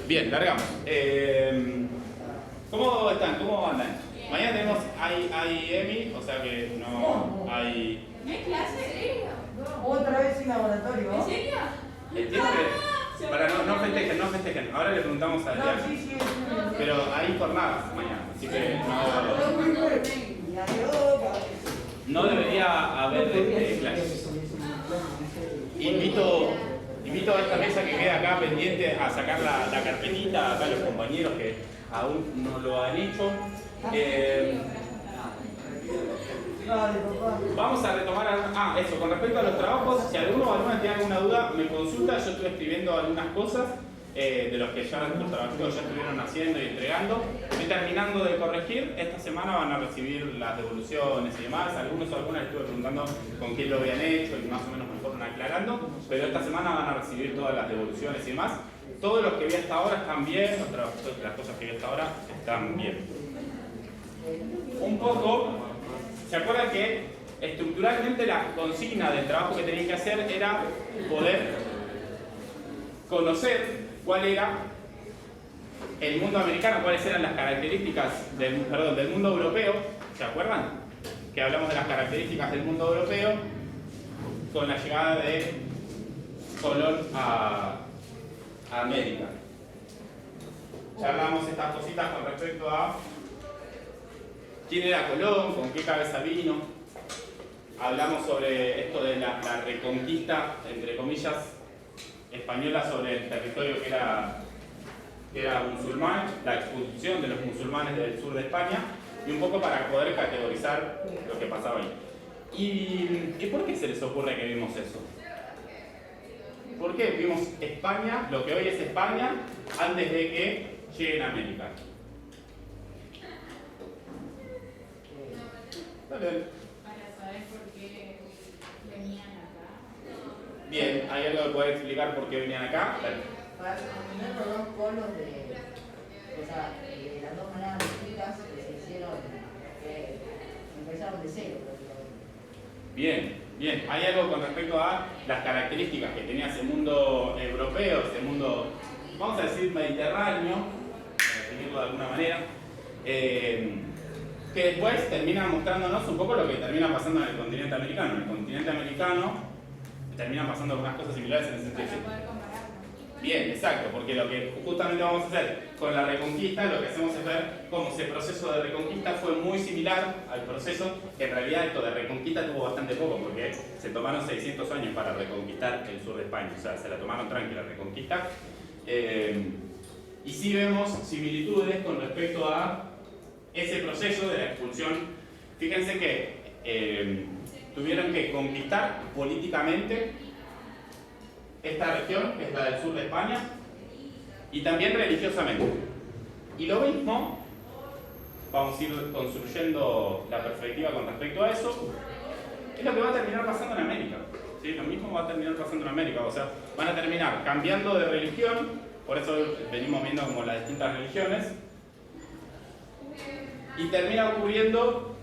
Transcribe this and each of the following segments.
Bien, largamos. ¿Cómo están? ¿Cómo andan? Mañana tenemos IEMI, o sea que no hay... ¿No hay clase? Otra vez sin laboratorio. ¿En serio? Entiendo que... Para no festejen, no festejen. Ahora le preguntamos a Adrián. No, sí. Pero hay jornadas mañana, así que no debería haber clases. Invito a esta mesa que queda acá pendiente a sacar la carpetita, acá los compañeros que aún no lo han hecho. Vamos a retomar eso, con respecto a los trabajos, si alguno o alguna tiene alguna duda, me consulta. Yo estuve escribiendo algunas cosas de los que ya los trabajitos ya estuvieron haciendo y entregando. Estoy terminando de corregir. Esta semana van a recibir las devoluciones y demás. Algunos o algunas les estuve preguntando con quién lo habían hecho y más o menos me fueron aclarando. Pero esta semana van a recibir todas las devoluciones y demás. Todos los que vi hasta ahora están bien, los trabajitos, las cosas que vi hasta ahora están bien. Un poco, ¿se acuerdan que estructuralmente la consigna del trabajo que tenían que hacer era poder conocer cuál era el mundo americano, cuáles eran las características del mundo europeo? ¿Se acuerdan? Que hablamos de las características del mundo europeo con la llegada de Colón a América. Ya hablamos estas cositas con respecto a quién era Colón, con qué cabeza vino. Hablamos sobre esto de la reconquista, entre comillas, española sobre el territorio que era musulmán, la expulsión de los musulmanes del sur de España, y un poco para poder categorizar lo que pasaba ahí. ¿Y por qué se les ocurre que vimos eso? ¿Por qué vimos España, lo que hoy es España, antes de que lleguen a América? Para saber por qué venían acá. Bien, ¿hay algo que pueda explicar por qué venían acá? Para combinar los dos polos de las dos maneras distintas que se hicieron, que empezaron de cero. Bien. ¿Hay algo con respecto a las características que tenía ese mundo europeo, ese mundo, vamos a decir, mediterráneo, para definirlo de alguna manera, que después termina mostrándonos un poco lo que termina pasando en el continente americano? En el continente americano terminan pasando algunas cosas similares en ese sentido. Para poder compararlo. Bien, exacto, porque lo que justamente vamos a hacer con la reconquista, lo que hacemos es ver cómo ese proceso de reconquista fue muy similar al proceso, que en realidad esto de reconquista tuvo bastante poco, porque se tomaron 600 años para reconquistar el sur de España, o sea, se la tomaron tranquila la reconquista. Y sí vemos similitudes con respecto a ese proceso de la expulsión. Fíjense que tuvieron que conquistar políticamente esta región, que es la del sur de España, y también religiosamente. Y lo mismo, vamos a ir construyendo la perspectiva con respecto a eso, es lo que va a terminar pasando en América. ¿Sí? Lo mismo va a terminar pasando en América, o sea, van a terminar cambiando de religión, por eso venimos viendo como las distintas religiones, y termina ocurriendo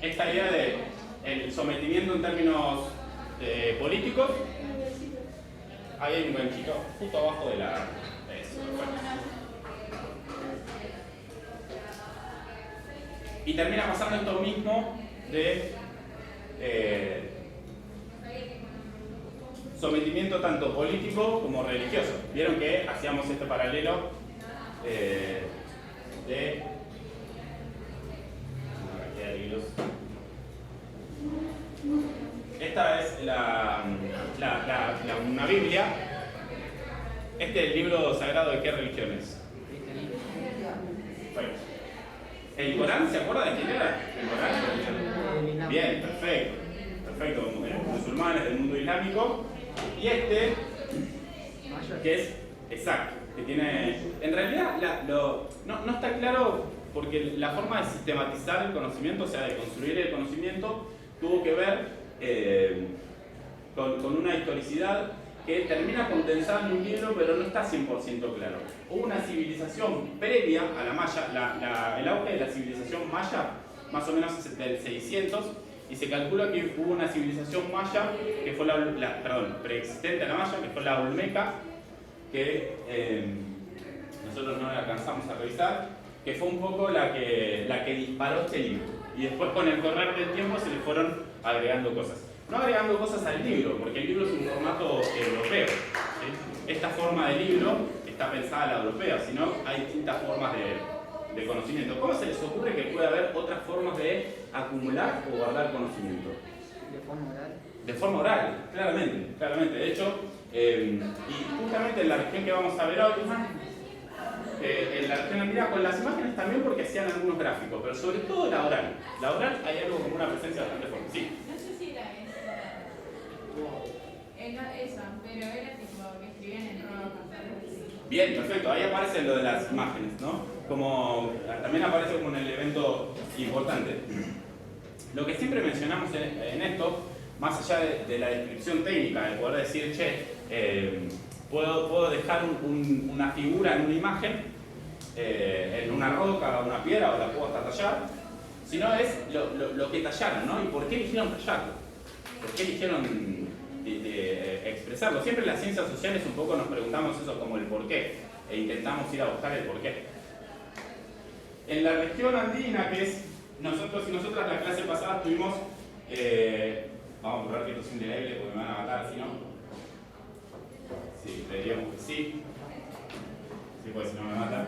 esta idea de el sometimiento en términos políticos. Ahí hay un ganchito justo abajo de la... Eso, y termina pasando esto mismo de sometimiento tanto político como religioso. Vieron que hacíamos este paralelo de... Esta es una Biblia. Este es el libro sagrado de qué religión es. ¿El Corán? ¿Se acuerda de quién era? ¿El Corán? Bien, perfecto. Musulmanes del mundo islámico. Y este, que es exacto, que tiene... En realidad no está claro, porque la forma de sistematizar el conocimiento, o sea, de construir el conocimiento, tuvo que ver con una historicidad que termina condensada en un libro, pero no está 100% claro. Hubo una civilización previa a la maya, el auge de la civilización maya, más o menos es del 600, y se calcula que hubo una civilización maya, que fue preexistente a la maya, que fue la olmeca, que nosotros no la alcanzamos a revisar, que fue un poco la que disparó este libro. Y después con el correr del tiempo se le fueron agregando cosas. No agregando cosas al libro, porque el libro es un formato europeo. ¿Sí? Esta forma de libro está pensada a la europea, sino hay distintas formas de conocimiento. ¿Cómo se les ocurre que puede haber otras formas de acumular o guardar conocimiento? ¿De forma oral? De forma oral, claramente, claramente. De hecho, y justamente en la región que vamos a ver hoy, en la región andina, con las imágenes también porque hacían algunos gráficos, pero sobre todo la oral. La oral hay algo como una presencia bastante fuerte. Sí. No sé si era esa, pero era tipo que escribían en roca. Bien, perfecto. Ahí aparece lo de las imágenes, ¿no? Como, también aparece como un elemento importante. Lo que siempre mencionamos en esto, más allá de la descripción técnica, de poder decir, che, puedo dejar una figura en una imagen, en una roca, una piedra, o la puedo hasta tallar, sino es lo que tallaron, ¿no? Y por qué eligieron tallarlo, por qué eligieron expresarlo. Siempre en las ciencias sociales un poco nos preguntamos eso como el por qué, e intentamos ir a buscar el por qué. En la región andina, que es nosotros y nosotras, la clase pasada tuvimos, vamos a probar que esto es indeleble porque me van a matar, si no. Sí, diríamos que sí. Sí, pues si no me matan.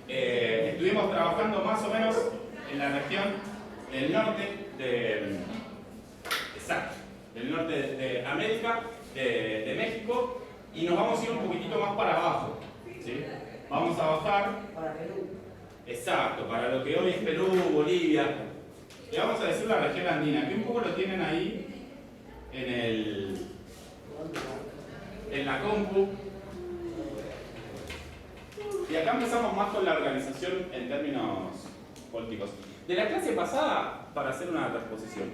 Estuvimos trabajando más o menos en la región del norte del norte de América, de México, y nos vamos a ir un poquitito más para abajo. ¿Sí? Vamos a bajar. Para Perú. Exacto, para lo que hoy es Perú, Bolivia. Le vamos a decir la región andina, que un poco lo tienen ahí en la compu. Y acá empezamos más con la organización en términos políticos. De la clase pasada, para hacer una transposición,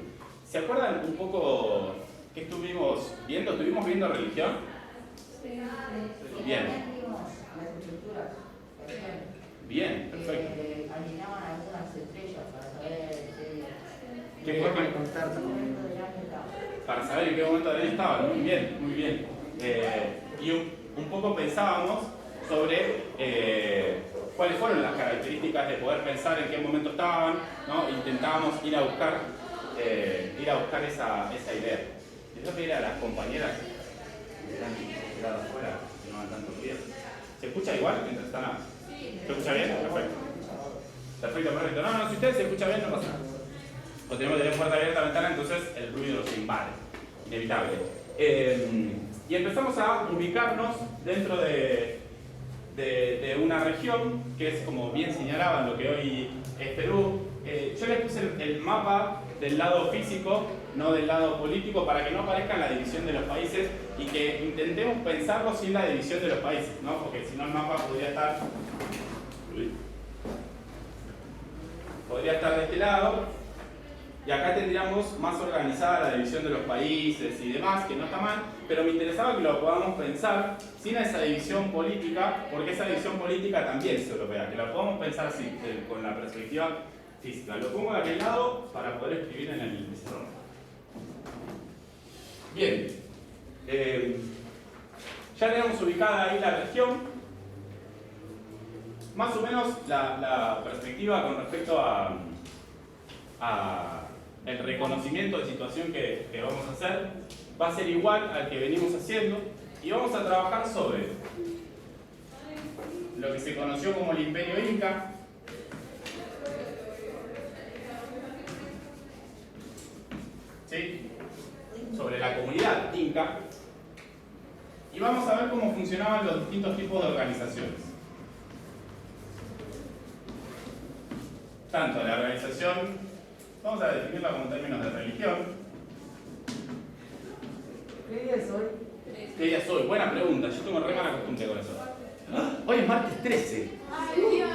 ¿se acuerdan un poco qué estuvimos viendo? ¿Estuvimos viendo religión? Bien. Las estructuras. Bien, perfecto. Alineaban algunas estrellas para saber ¿Qué forma de contar también. Para saber en qué momento del año estaban? Muy bien, muy bien. Y un poco pensábamos sobre cuáles fueron las características de poder pensar en qué momento estaban, ¿no? Intentábamos ir a buscar esa idea. Les voy a pedir a las compañeras que están tiradas afuera, que no hagan tanto ruido. ¿Se escucha igual mientras están a... ¿Se escucha bien? Perfecto. Perfecto. No, si ustedes se escucha bien, no pasa nada. O tenemos que tener puerta abierta la ventana, entonces el ruido se invade. Inevitable. Y empezamos a ubicarnos dentro de una región que es, como bien señalaban, lo que hoy es Perú. Yo les puse el mapa del lado físico, no del lado político, para que no aparezca la división de los países y que intentemos pensarlo sin la división de los países, ¿no? Porque si no el mapa podría estar de este lado, y acá tendríamos más organizada la división de los países y demás, que no está mal, pero me interesaba que lo podamos pensar sin esa división política, porque esa división política también es europea, que la podamos pensar así, con la perspectiva física. Lo pongo de aquel lado para poder escribir en el pizarrón. Bien, ya tenemos ubicada ahí la región. Más o menos la perspectiva con respecto a el reconocimiento de situación que vamos a hacer va a ser igual al que venimos haciendo, y vamos a trabajar sobre lo que se conoció como el Imperio Inca, ¿sí? Sobre la comunidad inca, y vamos a ver cómo funcionaban los distintos tipos de organizaciones. Tanto la organización, vamos a definirla como en términos de religión. ¿Qué día es hoy? ¿Qué día es hoy? Buena pregunta, yo tengo re mala costumbre con eso. ¡Ah! Hoy es martes 13. ¡Ay, Dios!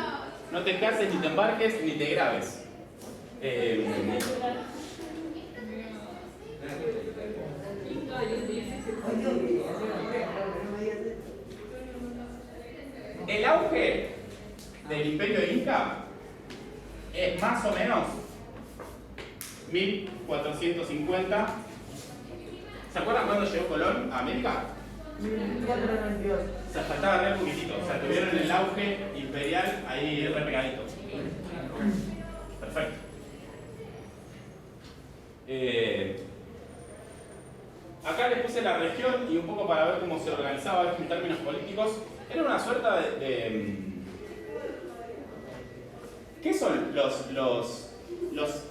No te cases, ni te embarques, ni te grabes. El auge del Imperio Inca es más o menos 1450. ¿Se acuerdan cuándo llegó Colón a América? 1492. O sea, faltaba re poquitito. O sea, tuvieron el auge imperial ahí re pegadito. Perfecto. Acá les puse la región y un poco para ver cómo se organizaba en términos políticos. Era una suerte de ¿qué son los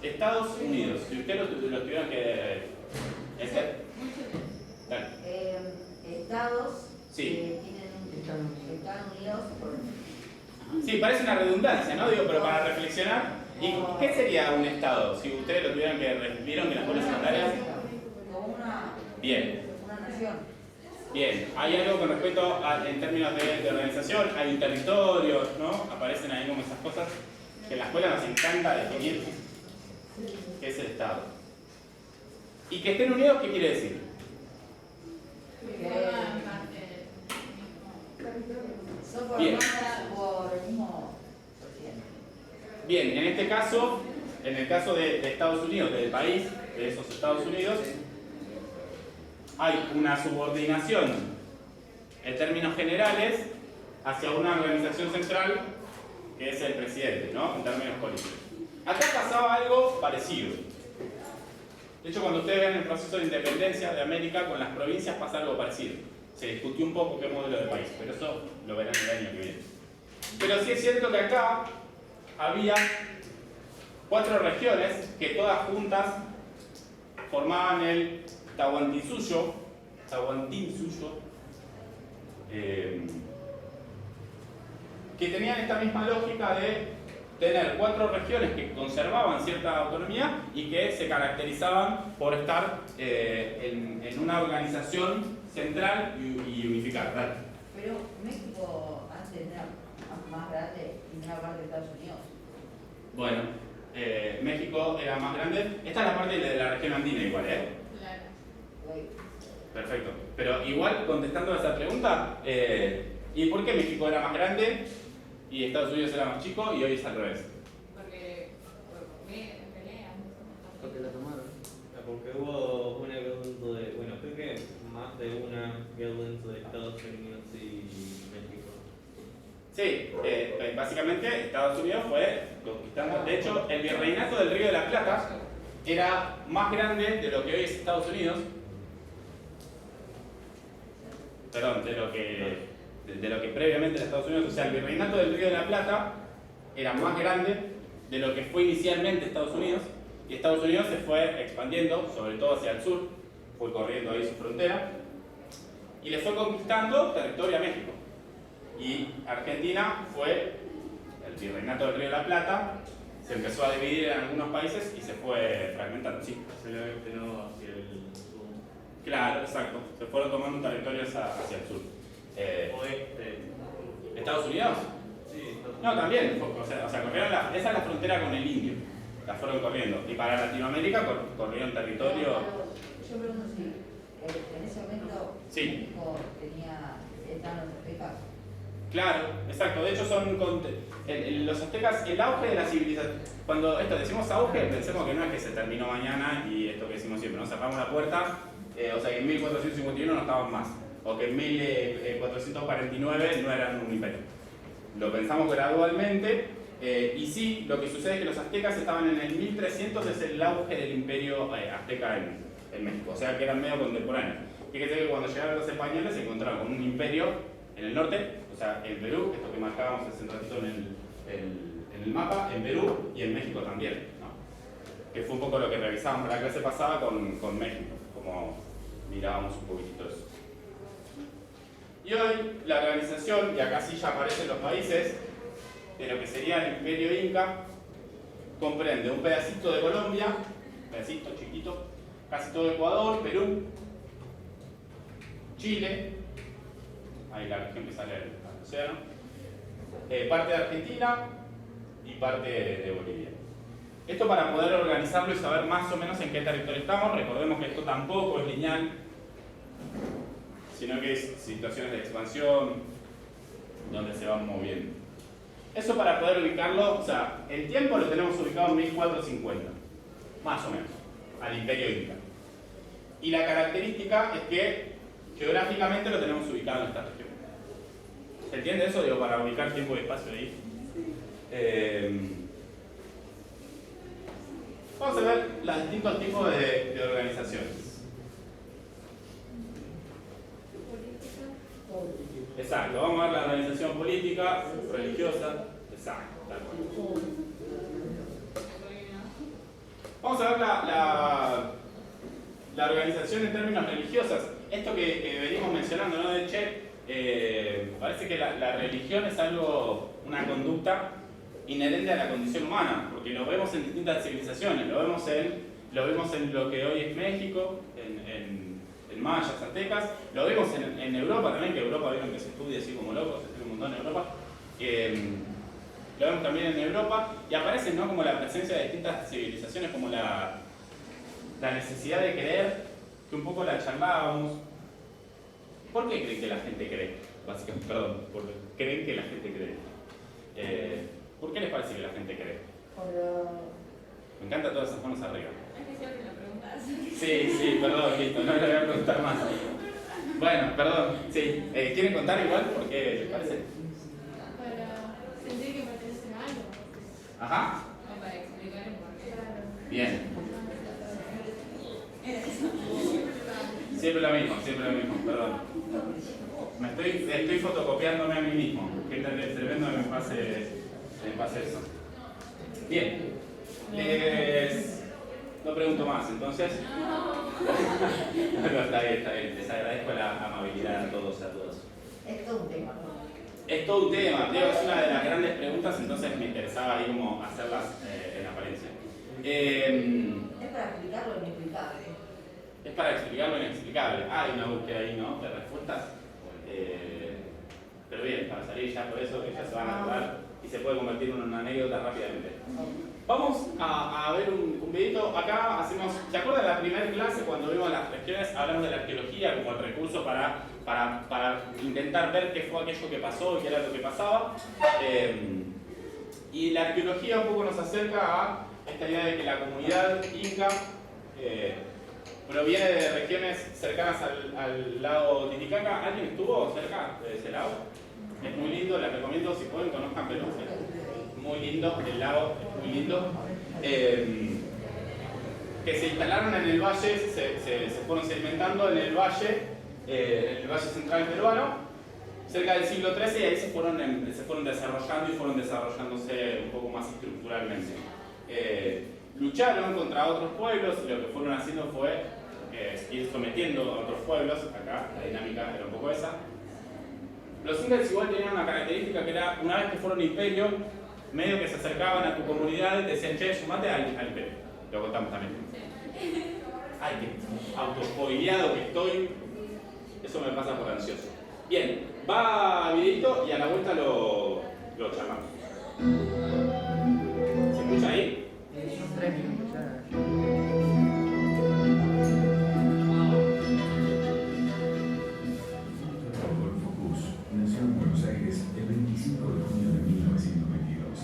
Estados Unidos? Si ustedes los tuvieran que... Dale. Estados Sí. Estados Unidos por... Sí, parece una redundancia, ¿no? Digo, pero para reflexionar. ¿Y qué sería un Estado? Si ustedes lo tuvieran que... ¿Vieron que las ponen secundarias? Como Bien. una nación. Bien. Hay algo con respecto a, en términos de organización, hay un territorio, ¿no? Aparecen ahí como esas cosas que en la escuela nos encanta definir qué es el Estado. ¿Y que estén unidos qué quiere decir? Que forman parte Son Bien. formadas por el mismo presidente. Bien, en este caso, en el caso de Estados Unidos, del país, de esos Estados Unidos, hay una subordinación en términos generales hacia una organización central que es el presidente, ¿no? En términos políticos. Acá pasaba algo parecido. De hecho, cuando ustedes ven el proceso de independencia de América, con las provincias pasa algo parecido. Se discutió un poco qué modelo de país, pero eso lo verán el año que viene. Pero sí es cierto que acá había 4 regiones que todas juntas formaban el Tahuantinsuyo, que tenían esta misma lógica de tener 4 regiones que conservaban cierta autonomía y que se caracterizaban por estar en una organización central y unificada. ¿Verdad? Pero México antes era más grande y no era parte de Estados Unidos. Bueno, México era más grande. Esta es la parte de la región andina igual, ¿eh? Claro. Perfecto. Pero igual, contestando a esa pregunta, ¿y por qué México era más grande y Estados Unidos era más chico y hoy es al revés? Porque pelean. Porque la tomaron. Porque hubo una guerra de, bueno, creo que más de una guerra entre Estados Unidos y México. Sí, básicamente Estados Unidos fue conquistando. De hecho, el virreinato del Río de la Plata era más grande de lo que hoy es Estados Unidos. Perdón, de lo que previamente era Estados Unidos. O sea, el virreinato del Río de la Plata era más grande de lo que fue inicialmente Estados Unidos. Y Estados Unidos se fue expandiendo, sobre todo hacia el sur, fue corriendo ahí su frontera, y le fue conquistando territorio a México. Y Argentina fue el virreinato del Río de la Plata, se empezó a dividir en algunos países y se fue fragmentando. Sí. Se lo gestionó hacia el sur. Claro, exacto. Se fueron tomando territorios hacia el sur. Oeste. ¿Estados Unidos? Sí, No, también. O sea, corrieron esa es la frontera con el indio. La fueron corriendo. Y para Latinoamérica corrieron territorio. Yo pregunto si en ese momento Sí. México estaban los aztecas. Claro, exacto. De hecho, los aztecas, el auge de la civilización. Cuando decimos auge, pensemos que no es que se terminó mañana y esto que decimos siempre, ¿no? Cerramos la puerta, o sea que en 1451 no estaban más, o que en 1449 no eran un imperio. Lo pensamos gradualmente, y sí, lo que sucede es que los aztecas estaban en el 1300, es el auge del imperio azteca en México, o sea que eran medio contemporáneos. Fíjense que cuando llegaron los españoles se encontraron con un imperio en el norte, o sea, en Perú, esto que marcábamos hace un ratito en el mapa, en Perú y en México también, ¿no? Que fue un poco lo que revisábamos la clase pasada con México, como mirábamos un poquitito eso. Y hoy la organización, y acá sí ya aparecen los países, de lo que sería el Imperio Inca, comprende un pedacito de Colombia, un pedacito chiquito, casi todo Ecuador, Perú, Chile, ahí la región que sale al océano, parte de Argentina y parte de Bolivia. Esto para poder organizarlo y saber más o menos en qué territorio estamos. Recordemos que esto tampoco es lineal, sino que es situaciones de expansión donde se van moviendo. Eso para poder ubicarlo, o sea, el tiempo lo tenemos ubicado en 1450, más o menos, al Imperio Inca. Y la característica es que geográficamente lo tenemos ubicado en esta región. ¿Se entiende eso? Digo, para ubicar tiempo y espacio ahí. Vamos a ver los distintos tipos de organizaciones. Exacto, vamos a ver la organización política, religiosa, exacto, tal cual. Vamos a ver la organización en términos religiosos. Esto que venimos mencionando, ¿no? De Che, parece que la religión es algo, una conducta inherente a la condición humana, porque lo vemos en distintas civilizaciones, lo vemos en lo que hoy es México, en mayas, aztecas, lo vemos en Europa también, que Europa vieron que se estudia así como locos, se estudia un montón en Europa. Lo vemos también en Europa y aparece, ¿no?, como la presencia de distintas civilizaciones, como la necesidad de creer, que un poco la charlábamos. ¿Por qué creen que la gente cree? Básicamente, perdón, ¿por qué creen que la gente cree? ¿Por qué les parece que la gente cree? Me encanta todas esas manos arriba. Es que siempre lo preguntas. Sí, perdón, listo, no le voy a preguntar más. Bueno, perdón, sí. ¿Quieren contar igual? ¿Por qué les parece? Para sentir que pertenecen a algo. Ajá. O para explicar el porqué. Bien. Era eso. Siempre lo mismo, perdón. Estoy fotocopiándome a mí mismo. Qué tremendo que me pase eso. Bien. No pregunto más, entonces. No, está bien. Les agradezco la amabilidad a todos. Es todo un tema, ¿no? Es todo un tema, Diego, es una de las grandes preguntas, entonces me interesaba ahí como hacerlas en apariencia. Es para explicar lo inexplicable. Es para explicar lo inexplicable. Hay una búsqueda ahí, ¿no?, de respuestas. Pero bien, para salir ya por eso, que ya se van a acordar y se puede convertir en una anécdota rápidamente. Vamos a ver un videito. Acá hacemos, ¿se acuerdan de la primera clase cuando vimos las regiones? Hablamos de la arqueología como el recurso para intentar ver qué fue aquello que pasó y qué era lo que pasaba. Y la arqueología un poco nos acerca a esta idea de que la comunidad inca proviene de regiones cercanas al lago Titicaca. ¿Alguien estuvo cerca de ese lago? Es muy lindo, les recomiendo, si pueden, conozcan Perú. Muy lindo, el lago es muy lindo. Que se instalaron en el valle, se fueron sedimentando en el valle central peruano, cerca del siglo XIII, y ahí se fueron desarrollando y fueron desarrollándose un poco más estructuralmente. Lucharon contra otros pueblos y lo que fueron haciendo fue ir sometiendo a otros pueblos. Acá la dinámica era un poco esa. Los incas igual tenían una característica que era, una vez que fueron imperio, medio que se acercaban a tu comunidad y te decían, che, sumate al imperio. Lo contamos también. Ay, qué autospoileado que estoy. Eso me pasa por ansioso. Bien, va videito y a la vuelta lo charlamos. ¿Se escucha ahí? Son 3 minutos ya. Rodolfo Kusch nació en Buenos Aires el 25 de junio de 1922.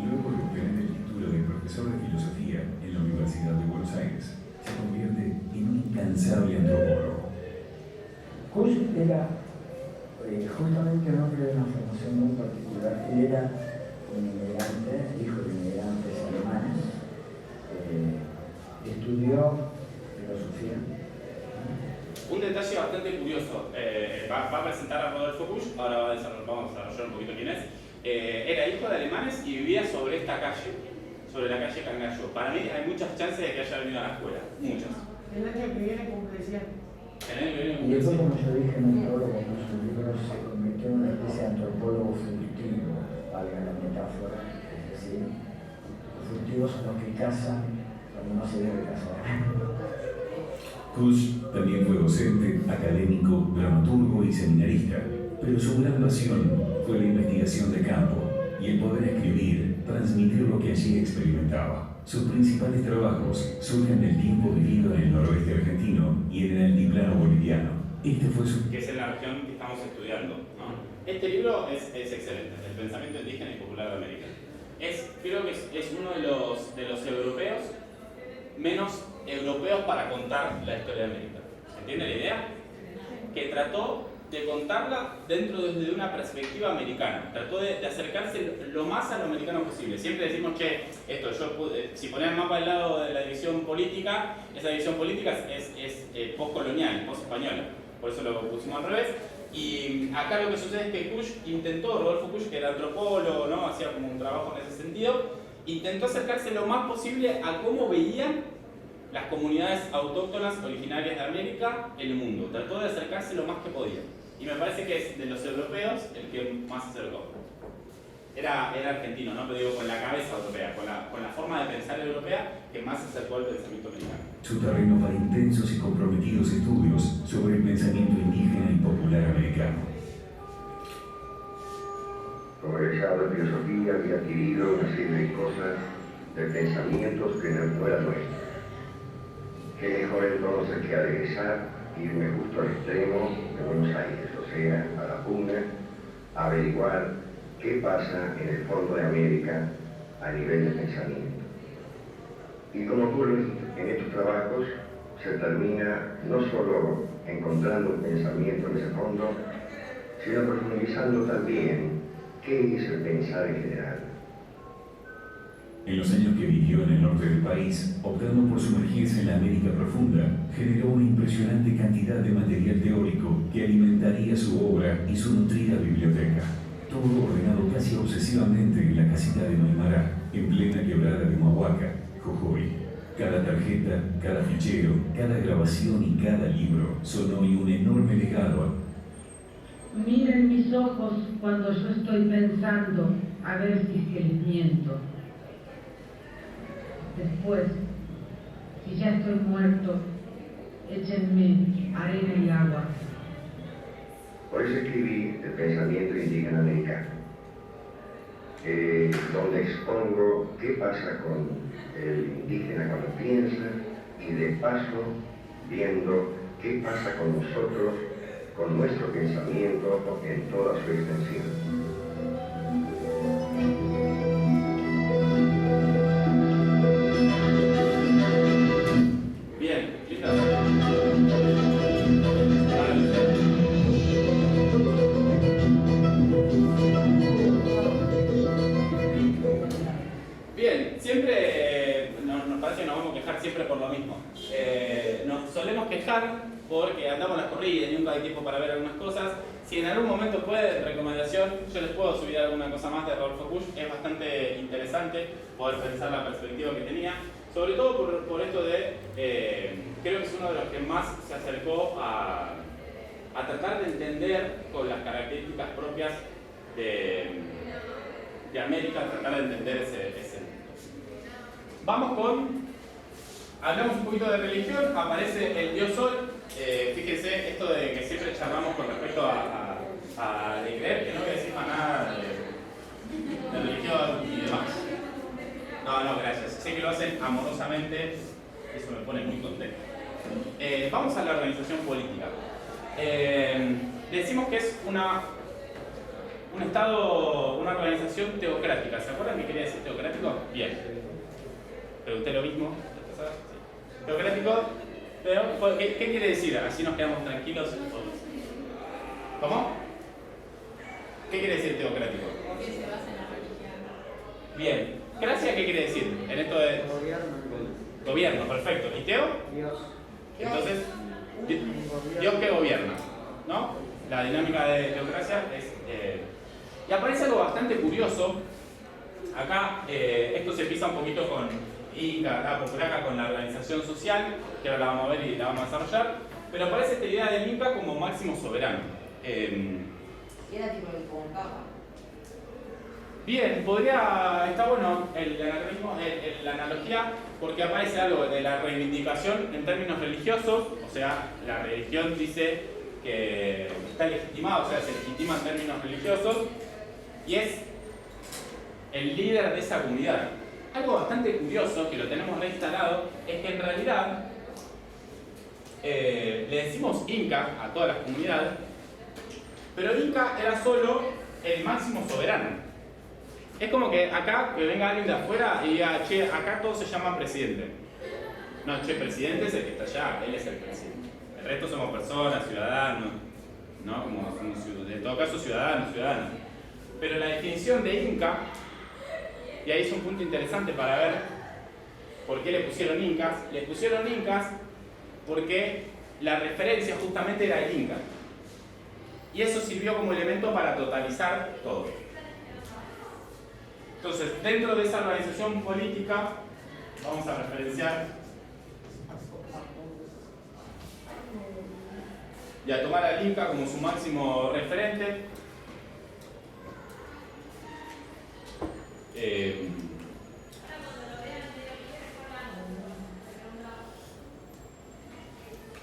Luego de obtener el título de profesor de filosofía en la Universidad de Buenos Aires, se convierte en un incansable antropólogo. Kusch era justamente un hombre de una formación muy particular. Él era un inmigrante, hijo de inmigrantes alemanes. Estudió filosofía. Un detalle bastante curioso, va a presentar a Rodolfo Kusch, ahora vamos a desarrollar un poquito quién es. Era hijo de alemanes y vivía sobre esta calle, sobre la calle Cangallo. Para mí hay muchas chances de que haya venido a la escuela, muchas. El año que viene cumple 100. En el año que viene Y cumple después, 100. como yo dije en un prólogo con sus libros, se convirtió en una especie de antropólogo furtivo, valga la metáfora. Es decir, los furtivos son los que cazan cuando no se debe cazar. Kusch también fue docente, académico, dramaturgo y seminarista, pero su gran pasión fue la investigación de campo y el poder escribir, transmitir lo que allí experimentaba. Sus principales trabajos surgen del tiempo vivido en el noroeste argentino y en el altiplano boliviano. Este fue su... Que es en la región que estamos estudiando, ¿no? Este libro es excelente, El pensamiento indígena y popular de América. Creo que es uno de los europeos menos europeos para contar la historia de América. ¿Se entiende la idea? que trató de contarla dentro de una perspectiva americana. Trató de acercarse lo más a lo americano posible. Siempre decimos, che, esto, si ponés el mapa al lado de la división política, esa división política es postcolonial, post-española. Por eso lo pusimos al revés. Y acá lo que sucede es que Rodolfo Kusch, que era antropólogo, ¿no? Hacía como un trabajo en ese sentido, intentó acercarse lo más posible a cómo veían las comunidades autóctonas originarias de América en el mundo. Trató de acercarse lo más que podía. Y me parece que es de los europeos el que más se acercó. Era argentino, ¿no? Pero digo, con la cabeza europea, con la forma de pensar europea que más se acercó al pensamiento americano. Su terreno para intensos y comprometidos estudios sobre el pensamiento indígena y popular americano. Como egresado de filosofía había adquirido una serie de cosas, de pensamientos que no eran nuestros. Qué mejor entonces que al egresar irme justo al extremo de Buenos Aires, o sea, a la pugna, a averiguar qué pasa en el fondo de América a nivel de pensamiento. Y como ocurre en estos trabajos, se termina no solo encontrando un pensamiento en ese fondo, sino profundizando también qué es el pensar en general. En los años que vivió en el norte del país, optando por sumergirse en la América profunda, generó una impresionante cantidad de material teórico que alimentaría su obra y su nutrida biblioteca. Todo ordenado casi obsesivamente en la casita de Maimará, en plena quebrada de Humahuaca, Jujuy. Cada tarjeta, cada fichero, cada grabación y cada libro son hoy un enorme legado. Miren mis ojos cuando yo estoy pensando, a ver si es que les miento. Después, si ya estoy muerto, échenme arena y agua. Por eso escribí El pensamiento indígena americano, donde expongo qué pasa con el indígena cuando piensa y de paso viendo qué pasa con nosotros, con nuestro pensamiento en toda su extensión. Bien, siempre nos parece que nos vamos a quejar siempre por lo mismo. Nos solemos quejar porque andamos las corridas y nunca hay tiempo para ver algunas cosas. Si en algún momento puede, recomendación, yo les puedo subir alguna cosa más de Rodolfo Kusch. Es bastante interesante poder pensar la perspectiva que tenía, sobre todo por esto de, creo que es uno de los que más se acercó a tratar de entender con las características propias de América, tratar de entender ese mundo. Vamos hablamos un poquito de religión, aparece el dios Sol. Fíjense esto de que siempre charlamos con respecto a de creer, que no voy a decir más nada de religión y demás. No, gracias. Sé que lo hacen amorosamente, eso me pone muy contento. Vamos a la organización política. Decimos que es un estado, una organización teocrática. ¿Se acuerdan que quería decir teocrático? Bien. Pregunté lo mismo. Sí. Teocrático, pero ¿qué quiere decir? Así nos quedamos tranquilos. ¿Cómo? ¿Qué quiere decir teocrático? Porque se basa en la religión. Bien. ¿Gracia qué quiere decir? En esto de gobierno, perfecto. ¿Y teo? Dios. Entonces, Dios que gobierna, ¿no? La dinámica de teocracia es... y aparece algo bastante curioso. Acá esto se pisa un poquito con Inca, la Populaca, con la organización social, que ahora la vamos a ver y la vamos a desarrollar, pero aparece esta idea del Inca como máximo soberano. Era tipo como papa. Bien, está bueno el anacronismo, la analogía, porque aparece algo de la reivindicación en términos religiosos, o sea, la religión dice que está legitimada, o sea, se legitima en términos religiosos, y es el líder de esa comunidad. Algo bastante curioso, que lo tenemos reinstalado, es que en realidad le decimos Inca a todas las comunidades, pero Inca era solo el máximo soberano. Es como que acá, que venga alguien de afuera y diga, che, acá todos se llaman presidente. No, che, presidente es el que está allá, él es el presidente. El resto somos personas, ciudadanos, ¿no? Como, en todo caso, ciudadanos. Pero la definición de Inca, y ahí es un punto interesante para ver por qué le pusieron Incas. Le pusieron Incas porque la referencia justamente era el Inca. Y eso sirvió como elemento para totalizar todo. Entonces, dentro de esa organización política, vamos a referenciar y a tomar al Inca como su máximo referente.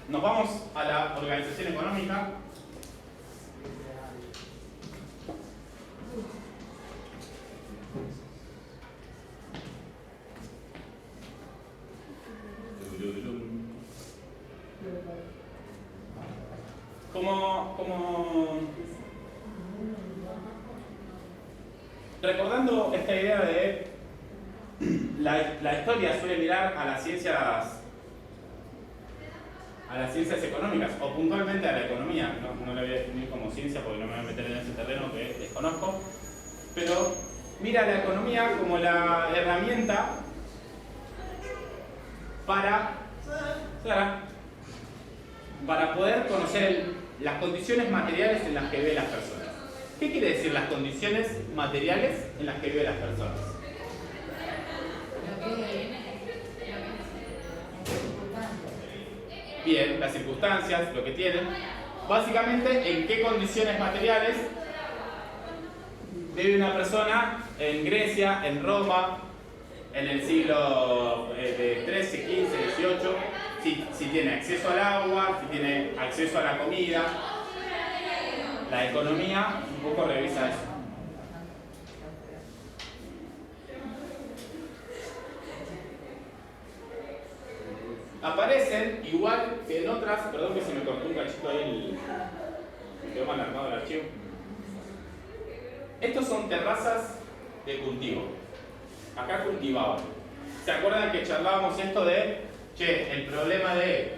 Nos vamos a la organización económica. Recordando esta idea de la historia suele mirar a las ciencias económicas, o puntualmente a la economía. No la voy a definir como ciencia porque no me voy a meter en ese terreno que desconozco, pero mira a la economía como la herramienta para poder conocer las condiciones materiales en las que viven las personas. ¿Qué quiere decir las condiciones materiales en las que viven las personas? Bien, las circunstancias, lo que tienen. Básicamente, ¿en qué condiciones materiales vive una persona en Grecia, en Roma, en el siglo XIII, XV, XVIII? Si tiene acceso al agua, si tiene acceso a la comida. La economía un poco revisa eso. Aparecen, igual que en otras, perdón que se me cortó un cachito ahí quedó mal armado el archivo. Estos son terrazas de cultivo. Acá cultivaban. ¿Se acuerdan que charlábamos esto de, el problema de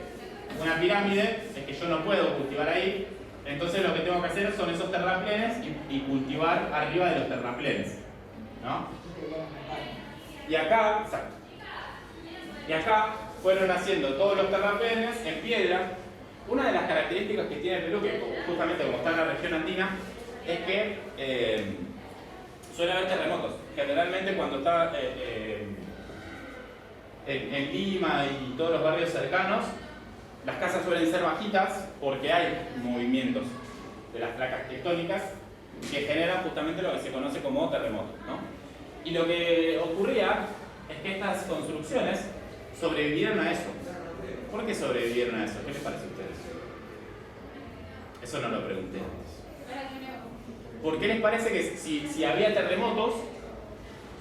una pirámide es que yo no puedo cultivar ahí, entonces lo que tengo que hacer son esos terraplenes y cultivar arriba de los terraplenes, ¿no? Y acá, exacto. Y acá fueron haciendo todos los terraplenes en piedra. Una de las características que tiene Perú, que justamente como está en la región andina, es que suele haber terremotos. Generalmente cuando está en Lima y todos los barrios cercanos, las casas suelen ser bajitas porque hay movimientos de las placas tectónicas que generan justamente lo que se conoce como terremotos, ¿no? Y lo que ocurría es que estas construcciones sobrevivieron a eso. ¿Por qué sobrevivieron a eso? ¿Qué les parece a ustedes? Eso no lo pregunté antes. ¿Por qué les parece que si había terremotos,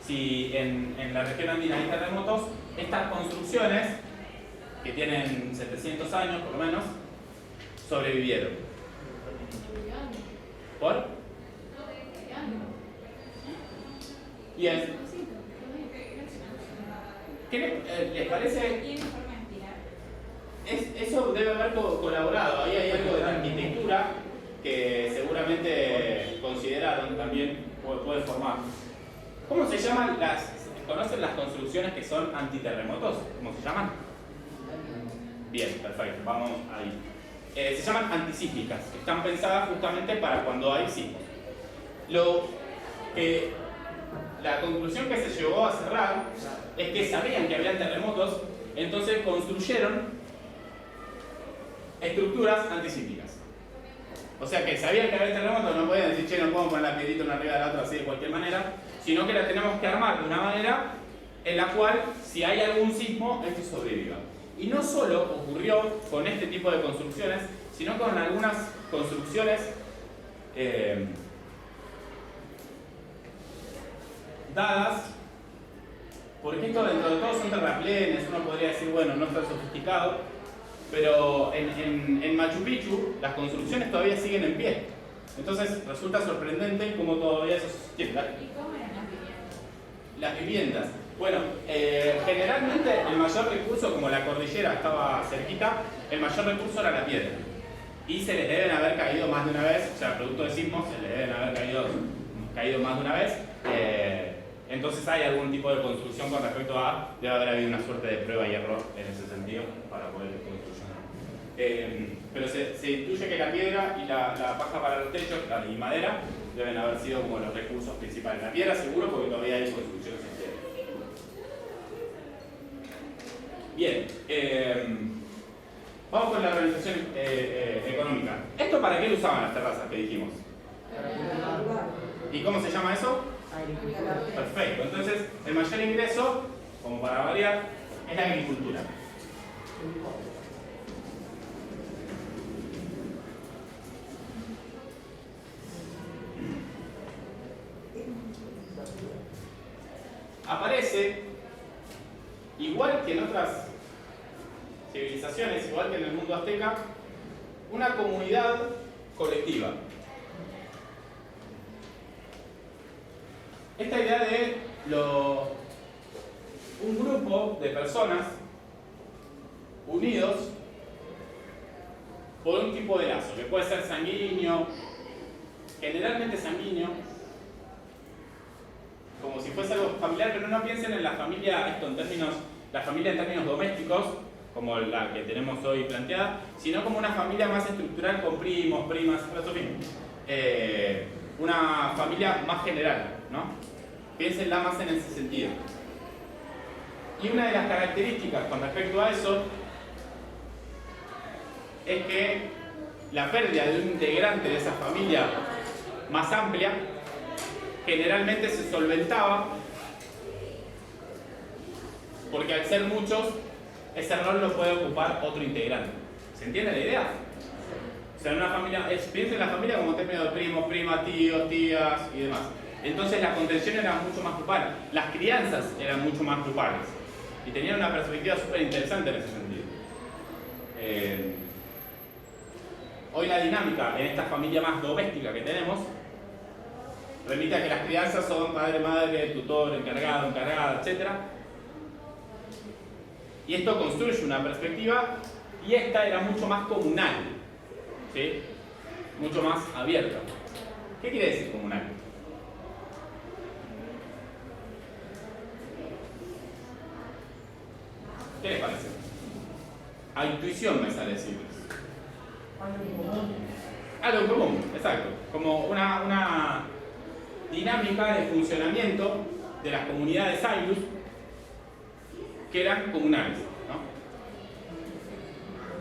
si en la región andina hay terremotos, estas construcciones, que tienen 700 años por lo menos, sobrevivieron? ¿Por? Bien. ¿Qué les parece? Eso debe haber colaborado. Ahí hay algo de la arquitectura que seguramente consideraron también puede formar. ¿Cómo se llaman ¿Conocen las construcciones que son antiterremotos? ¿Cómo se llaman? Bien, perfecto, vamos ahí. Se llaman antisísmicas. Están pensadas justamente para cuando hay sismos. La conclusión que se llegó a cerrar es que sabían que había terremotos, entonces construyeron estructuras antisísmicas. O sea que sabían que había terremotos, no podían decir, no podemos poner la piedrita una arriba de la otra así de cualquier manera, sino que la tenemos que armar de una manera en la cual, si hay algún sismo, esto sobreviva. Y no solo ocurrió con este tipo de construcciones, sino con algunas construcciones dadas, porque esto dentro de todo son terraplenes, uno podría decir, bueno, no está sofisticado, pero en Machu Picchu las construcciones todavía siguen en pie. Entonces resulta sorprendente cómo todavía eso se sostiene. ¿Y cómo eran Las viviendas. Bueno, generalmente el mayor recurso, como la cordillera estaba cerquita, el mayor recurso era la piedra. Y se les deben haber caído más de una vez, o sea, producto de sismos, se les deben haber caído más de una vez. Entonces hay algún tipo de construcción con respecto a, debe haber habido una suerte de prueba y error en ese sentido para poder construir. Pero se intuye que la piedra y la paja para los techos y madera deben haber sido como los recursos principales. La piedra seguro porque todavía hay construcciones en piedra. Bien, vamos con la organización económica. ¿Esto para qué lo usaban las terrazas que dijimos? ¿Y cómo se llama eso? Perfecto, entonces el mayor ingreso, como para variar, es la agricultura. Aparece, igual que en otras civilizaciones, igual que en el mundo azteca, una comunidad colectiva. Esta idea de un grupo de personas unidos por un tipo de lazo, que puede ser sanguíneo, generalmente sanguíneo, como si fuese algo familiar, pero no piensen en la familia, la familia en términos domésticos, como la que tenemos hoy planteada, sino como una familia más estructural con primos, primas, una familia más general, ¿no? Piénsenla más en ese sentido. Y una de las características con respecto a eso es que la pérdida de un integrante de esa familia más amplia generalmente se solventaba porque al ser muchos, ese rol lo puede ocupar otro integrante. ¿Se entiende la idea? O sea, en una familia, piensen en la familia como término de primos, primas, tíos, tías y demás. Entonces la contención era mucho más grupal, las crianzas eran mucho más grupales y tenían una perspectiva súper interesante en ese sentido. Hoy la dinámica en esta familia más doméstica que tenemos remite a que las crianzas son padre, madre, tutor, encargado, encargada, etc. Y esto construye una perspectiva y esta era mucho más comunal, ¿sí? Mucho más abierta. ¿Qué quiere decir comunal? ¿Qué les parece? A intuición me sale decir. Algo en común, exacto. Como una dinámica de funcionamiento de las comunidades Ailus que eran comunales, ¿no?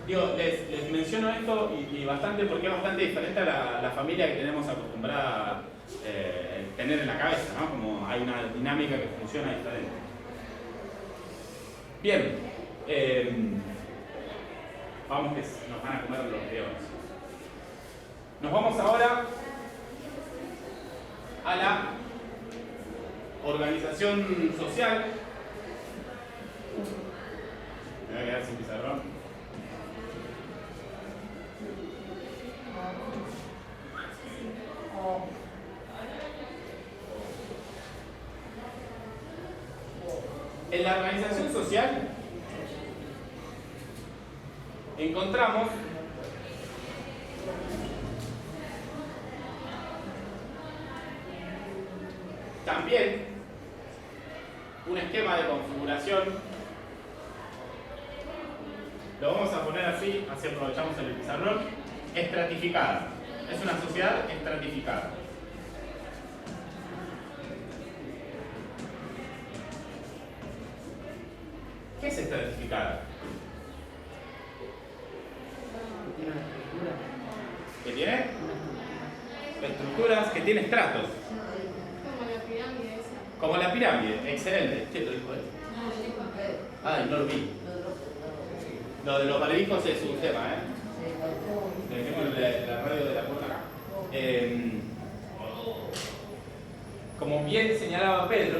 Digo, les menciono esto y bastante porque es bastante diferente a la familia que tenemos acostumbrada a tener en la cabeza, ¿no? Como hay una dinámica que funciona diferente. Bien, vamos que nos van a comer los leones. Nos vamos ahora a la organización social. Me voy a quedar sin pizarrón. En la organización social encontramos también un esquema de configuración, lo vamos a poner así aprovechamos el pizarrón, estratificada. Es una sociedad estratificada. ¿Qué es estratificada? ¿Qué tiene? Estructuras que tiene estratos. Como la pirámide esa. Como la pirámide, excelente. ¿Qué lo dijo él? Ah, no lo vi. Lo de los barbijos es un tema, ¿eh? Tenemos la radio de la puerta acá. Como bien señalaba Pedro,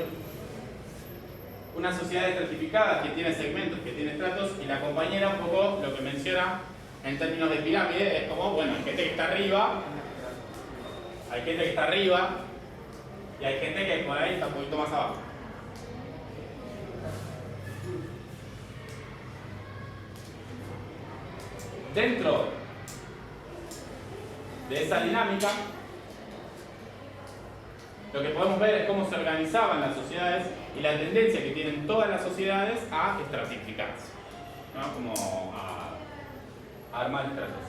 una sociedad estratificada que tiene segmentos, que tiene estratos, y la compañera un poco lo que menciona en términos de pirámide es como, bueno, hay gente que está arriba, y hay gente que por ahí está un poquito más abajo. dentro de esa dinámica, lo que podemos ver es cómo se organizaban las sociedades y la tendencia que tienen todas las sociedades a estratificarse, ¿no? Como a armar estratos.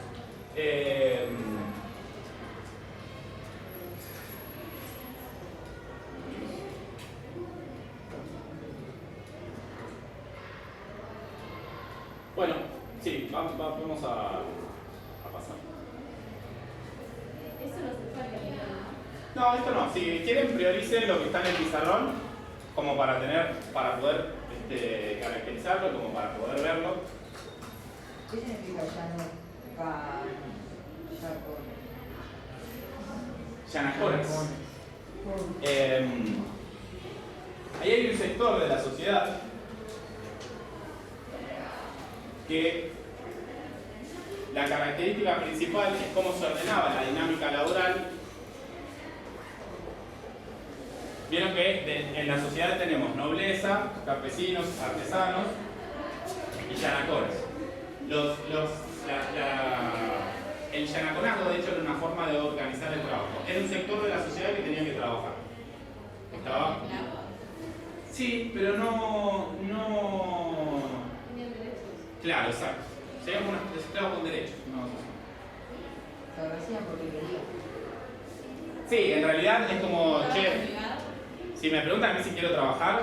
Bueno, sí, vamos a pasar. Eso no se puede cambiar. No, esto no. Si quieren, prioricen lo que está en el pizarrón como para poder caracterizarlo, como para poder verlo. ¿Qué significa Yanacoras. Ahí hay un sector de la sociedad que la característica principal es cómo se ordenaba la dinámica laboral. Vieron que en la sociedad tenemos nobleza, campesinos, artesanos y yanacoras. El yanacorazgo, de hecho, era una forma de organizar el trabajo. Era un sector de la sociedad que tenía que trabajar. ¿Estaba? Sí, pero no... Claro, exacto. Serían unos esclavos con derechos. Se lo hacían porque querían. Sí, en realidad es como, che, si me preguntan a mí si quiero trabajar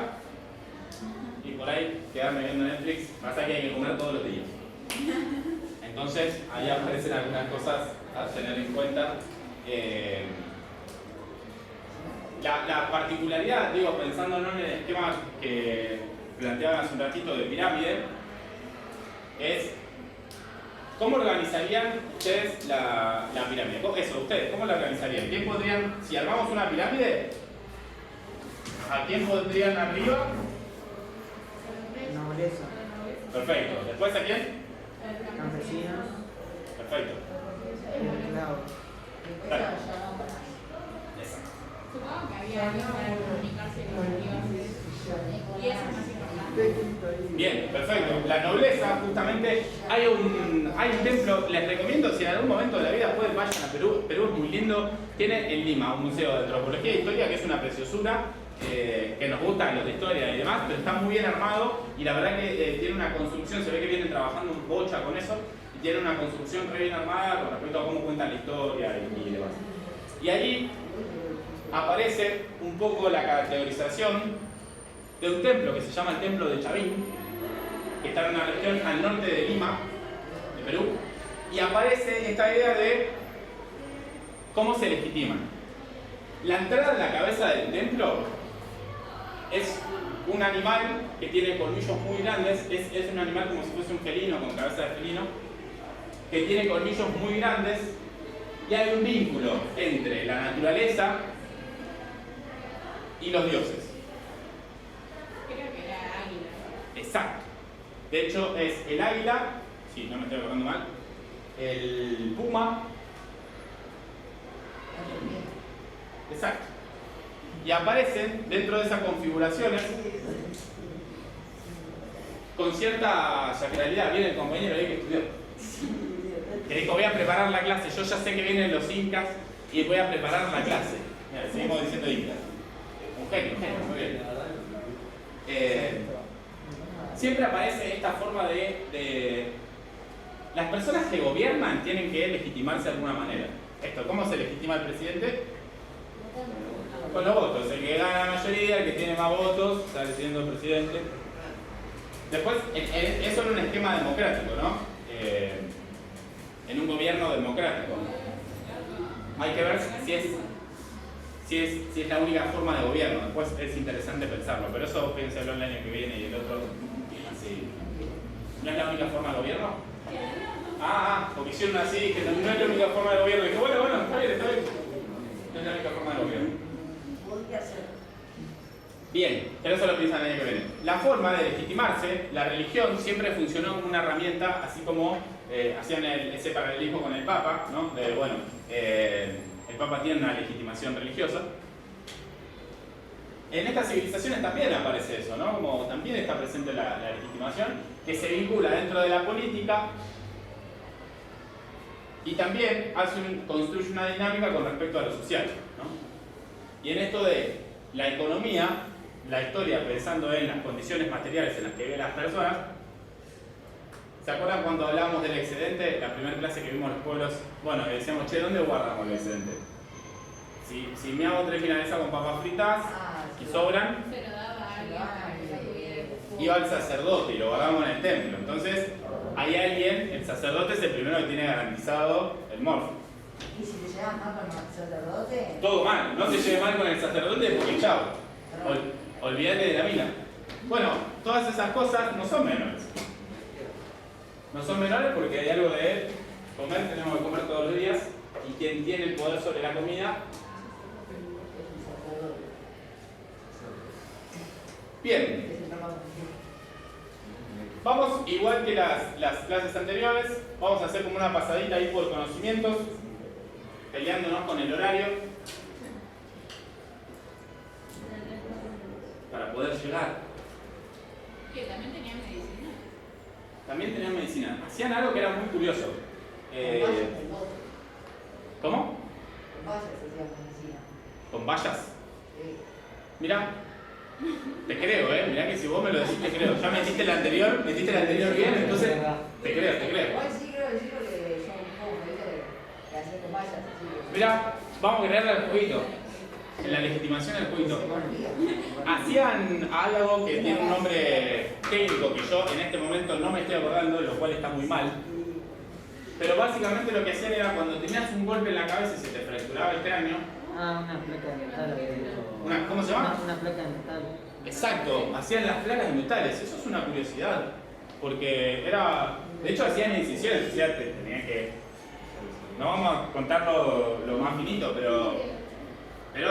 y por ahí quedarme viendo Netflix, pasa que hay que comer todos los días. Entonces, ahí aparecen algunas cosas a tener en cuenta. La particularidad, digo, pensando en el esquema que planteaban hace un ratito de pirámide, es ¿cómo organizarían ustedes la pirámide? Eso, ustedes, ¿cómo la organizarían? ¿Quién podrían, si armamos una pirámide, a quién pondrían arriba? Nobleza. Perfecto. ¿Después a quién? Campesinos. Perfecto. Esclavos. Exacto. Supongo que había alguien para comunicarse con los dioses. Y eso es más importante. Bien, perfecto. La nobleza, justamente, hay un templo, les recomiendo, si en algún momento de la vida pueden, vayan a Perú. Perú es muy lindo. Tiene en Lima un museo de antropología e historia que es una preciosura, que nos gusta los de historia y demás, pero está muy bien armado y la verdad que tiene una construcción, se ve que vienen trabajando un bocha con eso, y tiene una construcción re bien armada con respecto a cómo cuentan la historia y demás. Y ahí aparece un poco la categorización de un templo que se llama el Templo de Chavín, que está en una región al norte de Lima, de Perú, y aparece esta idea de cómo se legitiman. La entrada en la cabeza del templo es un animal que tiene colmillos muy grandes, es un animal como si fuese un felino, con cabeza de felino, que tiene colmillos muy grandes, y hay un vínculo entre la naturaleza y los dioses. Creo que era águila. Exacto. De hecho, es el águila, si no me estoy acordando mal, el puma. Exacto. Y aparecen dentro de esas configuraciones con cierta sacralidad. Viene el compañero ahí que estudió, que dijo: voy a preparar la clase. Yo ya sé que vienen los incas y voy a preparar la clase. Mira, seguimos diciendo incas. Un genio, muy bien. Siempre aparece esta forma de las personas que gobiernan tienen que legitimarse de alguna manera. Esto, ¿cómo se legitima el presidente? Con los votos. El que gana la mayoría, el que tiene más votos, sale siendo presidente. Después, eso en un esquema democrático, ¿no? En un gobierno democrático. Hay que ver si es la única forma de gobierno. Después es interesante pensarlo, pero eso piénselo el año que viene y el otro. Así. ¿No es la única forma de gobierno? Porque hicieron así, que no es la única forma de gobierno. Y dije, bueno, está bien. No es la única forma de gobierno. Bien, pero eso lo piensan el año que viene. La forma de legitimarse, la religión siempre funcionó como una herramienta, así como hacían ese paralelismo con el Papa, ¿no? El Papa tiene una legitimación religiosa. En estas civilizaciones también aparece eso, ¿no? Como también está presente la legitimación, que se vincula dentro de la política Y también construye una dinámica con respecto a lo social, ¿no? Y en esto de la economía, la historia pensando en las condiciones materiales en las que viven las personas, ¿se acuerdan cuando hablábamos del excedente? La primera clase que vimos en los pueblos, bueno, decíamos, che, ¿dónde guardamos el excedente? Si me hago 3 milanesas con papas fritas y sobran, Se lo daba a alguien. iba al sacerdote y lo guardamos en el templo. Entonces, hay alguien, el sacerdote es el primero que tiene garantizado el morfo. ¿Y si te llevas mal con el sacerdote? Todo mal, no se lleve mal con el sacerdote porque chao, olvídate de la mila. Bueno, todas esas cosas no son menores. No son menores porque hay algo de comer, tenemos que comer todos los días, y quien tiene el poder sobre la comida. Bien. Vamos, igual que las clases anteriores, vamos a hacer como una pasadita ahí por conocimientos, peleándonos con el horario, para poder llegar. Que también tenían medicina. También tenían medicina. Hacían algo que era muy curioso. ¿Cómo? Con vallas hacían medicina. ¿Con vallas? Sí. Mira, te creo, mirá que si vos me lo decís te creo. Ya metiste el anterior bien, entonces te creo. Igual sí creo decirlo que son un poco, ¿viste? Que hacen con vallas así. Mira, vamos a crearle al jueguito. En la legitimación del jueguito. Hacían algo que tiene un nombre técnico que yo en este momento no me estoy acordando, lo cual está muy mal. Pero básicamente lo que hacían era cuando tenías un golpe en la cabeza y se te fracturaba el cráneo. Ah, una placa de metal. ¿Cómo se llama? Una placa de metal. Exacto, hacían las placas de metales. Eso es una curiosidad. Porque era. De hecho, hacían incisiones. O sea, tenían que. No vamos a contarlo lo más finito, pero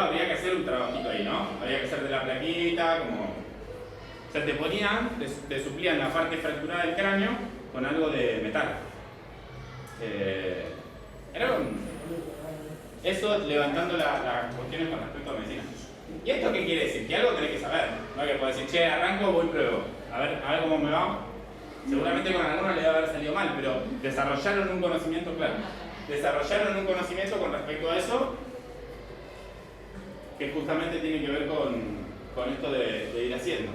habría que hacer un trabajito ahí, ¿no? Habría que hacer de la plaquita, como. O sea, te ponían, te suplían la parte fracturada del cráneo con algo de metal. Eso levantando las cuestiones con respecto a medicina. ¿Y esto qué quiere decir? Que algo tenés que saber. No que puedes decir, che, arranco, voy, pruebo. A ver cómo me va. Seguramente con algunos le va a haber salido mal, pero desarrollaron un conocimiento, claro. Desarrollaron un conocimiento con respecto a eso que justamente tiene que ver con esto de ir haciendo.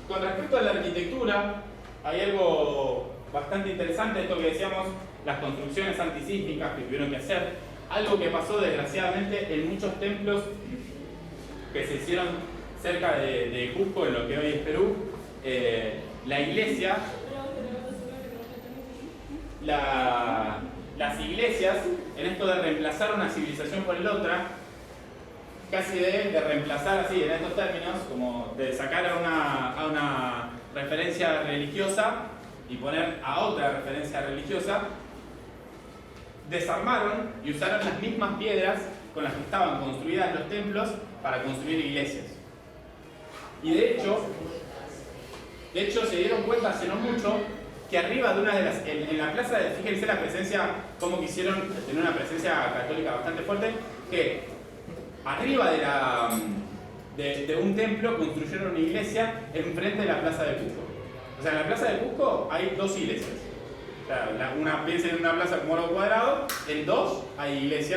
Con respecto a la arquitectura, hay algo bastante interesante, esto que decíamos, las construcciones antisísmicas que tuvieron que hacer, algo que pasó desgraciadamente en muchos templos que se hicieron cerca de Cusco, en lo que hoy es Perú. La iglesia, las iglesias, en esto de reemplazar una civilización por la otra, casi de reemplazar así, en estos términos, como de sacar a una referencia religiosa y poner a otra referencia religiosa, desarmaron y usaron las mismas piedras con las que estaban construidas los templos para construir iglesias. Y de hecho se dieron cuenta hace no mucho que arriba de una de las, en la plaza, fíjense la presencia, cómo quisieron tener una presencia católica bastante fuerte, que arriba de un templo construyeron una iglesia enfrente de la plaza de Cusco. O sea, en la plaza de Cusco hay 2 iglesias. O sea, piensen en una plaza como algo cuadrado, en 2 hay iglesias.